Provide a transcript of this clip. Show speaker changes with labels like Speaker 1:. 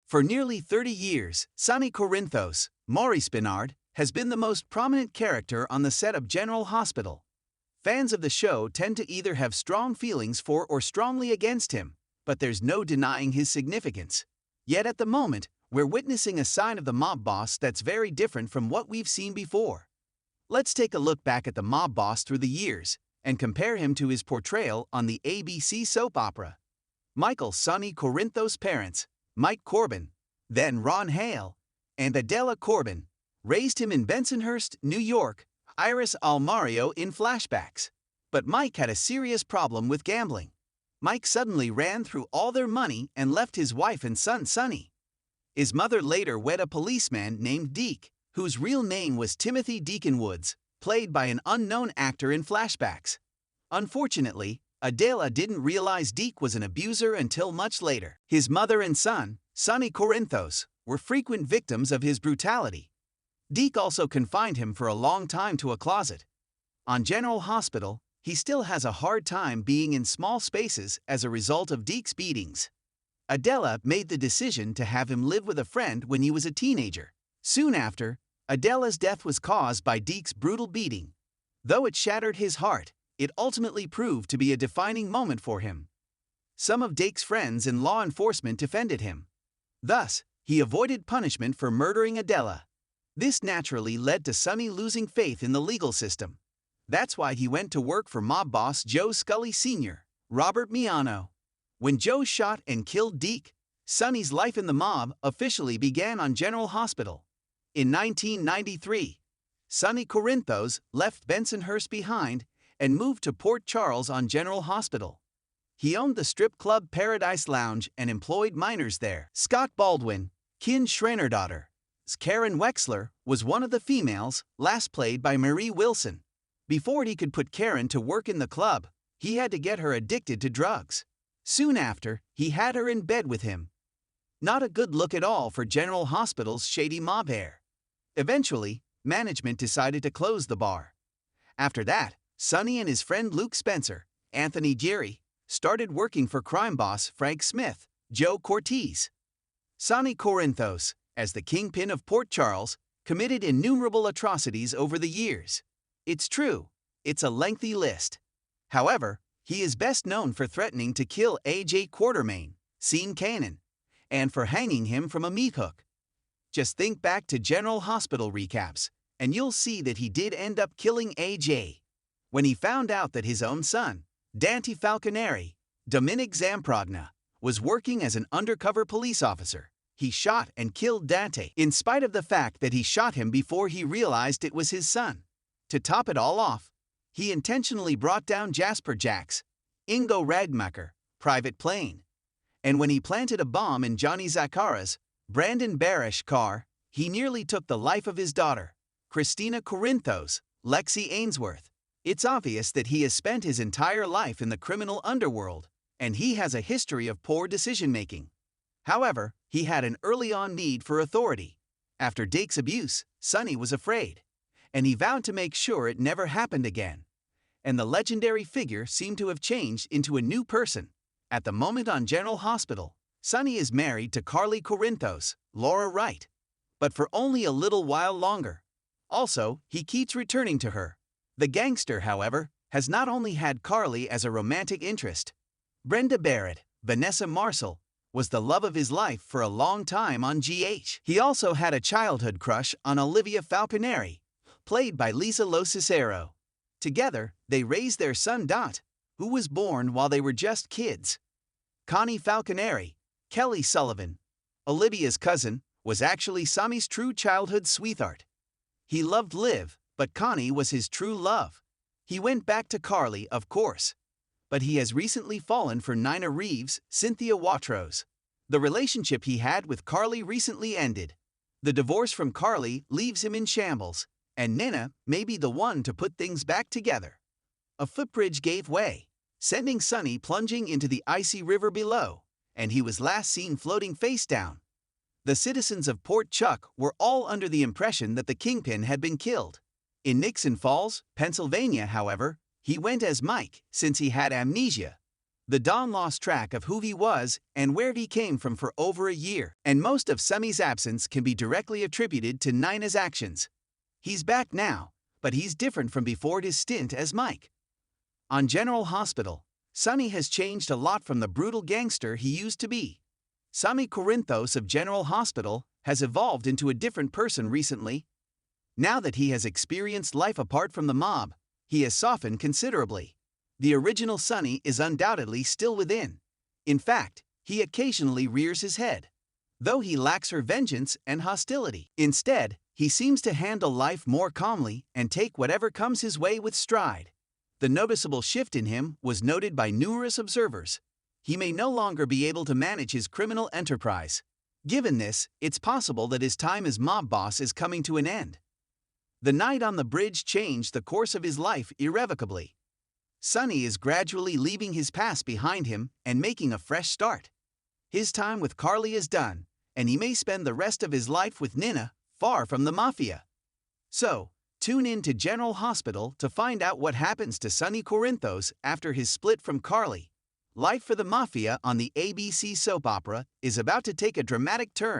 Speaker 1: For nearly 30 years, Sonny Corinthos, Maurice Bernard, has been the most prominent character on the set of General Hospital. Fans of the show tend to either have strong feelings for or strongly against him, but there's no denying his significance. Yet at the moment, we're witnessing a sign of the mob boss that's very different from what we've seen before. Let's take a look back at the mob boss through the years and compare him to his portrayal on the ABC soap opera. Michael Sonny Corinthos' parents, Mike Corbin, then Ron Hale, and Adela Corbin, raised him in Bensonhurst, New York, Iris Almario in flashbacks. But Mike had a serious problem with gambling. Mike suddenly ran through all their money and left his wife and son Sonny. His mother later wed a policeman named Deke, whose real name was Timothy Deacon Woods, played by an unknown actor in flashbacks. Unfortunately, Adela didn't realize Deke was an abuser until much later. His mother and son, Sonny Corinthos, were frequent victims of his brutality. Deke also confined him for a long time to a closet. On General Hospital, he still has a hard time being in small spaces as a result of Deke's beatings. Adela made the decision to have him live with a friend when he was a teenager. Soon after, Adela's death was caused by Deke's brutal beating. Though it shattered his heart, it ultimately proved to be a defining moment for him. Some of Deke's friends in law enforcement defended him. Thus, he avoided punishment for murdering Adela. This naturally led to Sonny losing faith in the legal system. That's why he went to work for mob boss Joe Scully Sr., Robert Miano. When Joe shot and killed Deke, Sonny's life in the mob officially began on General Hospital. In 1993, Sonny Corinthos left Bensonhurst behind and moved to Port Charles on General Hospital. He owned the strip club Paradise Lounge and employed minors there. Scott Baldwin, Kin Schreiner daughter, Karen Wexler, was one of the females, last played by Marie Wilson. Before he could put Karen to work in the club, he had to get her addicted to drugs. Soon after, he had her in bed with him. Not a good look at all for General Hospital's shady mob heir. Eventually, management decided to close the bar. After that, Sonny and his friend Luke Spencer, Anthony Geary, started working for crime boss Frank Smith, Joe Cortez. Sonny Corinthos, as the kingpin of Port Charles, committed innumerable atrocities over the years. It's true, it's a lengthy list. However, he is best known for threatening to kill A.J. Quartermain, Sean Cannon, and for hanging him from a meat hook. Just think back to General Hospital recaps, and you'll see that he did end up killing A.J. When he found out that his own son, Dante Falconeri, Dominic Zamprogna, was working as an undercover police officer, he shot and killed Dante, in spite of the fact that he shot him before he realized it was his son. To top it all off, he intentionally brought down Jasper Jacks, Ingo Radmacher, Private Plane. And when he planted a bomb in Johnny Zacchara's, Brandon Barish car, he nearly took the life of his daughter, Christina Corinthos, Lexi Ainsworth. It's obvious that he has spent his entire life in the criminal underworld, and he has a history of poor decision-making. However, he had an early-on need for authority. After Dake's abuse, Sonny was afraid, and he vowed to make sure it never happened again. And the legendary figure seemed to have changed into a new person. At the moment on General Hospital, Sonny is married to Carly Corinthos, Laura Wright, but for only a little while longer. Also, he keeps returning to her. The gangster, however, has not only had Carly as a romantic interest. Brenda Barrett, Vanessa Marcel, was the love of his life for a long time on GH. He also had a childhood crush on Olivia Falconeri, played by Lisa Lo Cicero. Together, they raised their son Dot, who was born while they were just kids. Connie Falconeri, Kelly Sullivan, Olivia's cousin, was actually Sonny's true childhood sweetheart. He loved Liv, but Connie was his true love. He went back to Carly, of course, but he has recently fallen for Nina Reeves, Cynthia Watros. The relationship he had with Carly recently ended. The divorce from Carly leaves him in shambles, and Nina may be the one to put things back together. A footbridge gave way, sending Sonny plunging into the icy river below, and he was last seen floating face down. The citizens of Port Chuck were all under the impression that the kingpin had been killed. In Nixon Falls, Pennsylvania, however, he went as Mike since he had amnesia. The Don lost track of who he was and where he came from for over a year, and most of Sonny's absence can be directly attributed to Nina's actions. He's back now, but he's different from before his stint as Mike. On General Hospital, Sonny has changed a lot from the brutal gangster he used to be. Sonny Corinthos of General Hospital has evolved into a different person recently. Now that he has experienced life apart from the mob, he has softened considerably. The original Sonny is undoubtedly still within. In fact, he occasionally rears his head, though he lacks her vengeance and hostility. Instead, he seems to handle life more calmly and take whatever comes his way with stride. The noticeable shift in him was noted by numerous observers. He may no longer be able to manage his criminal enterprise. Given this, it's possible that his time as mob boss is coming to an end. The night on the bridge changed the course of his life irrevocably. Sonny is gradually leaving his past behind him and making a fresh start. His time with Carly is done, and he may spend the rest of his life with Nina, far from the mafia. So, tune in to General Hospital to find out what happens to Sonny Corinthos after his split from Carly. Life for the Mafia on the ABC soap opera is about to take a dramatic turn.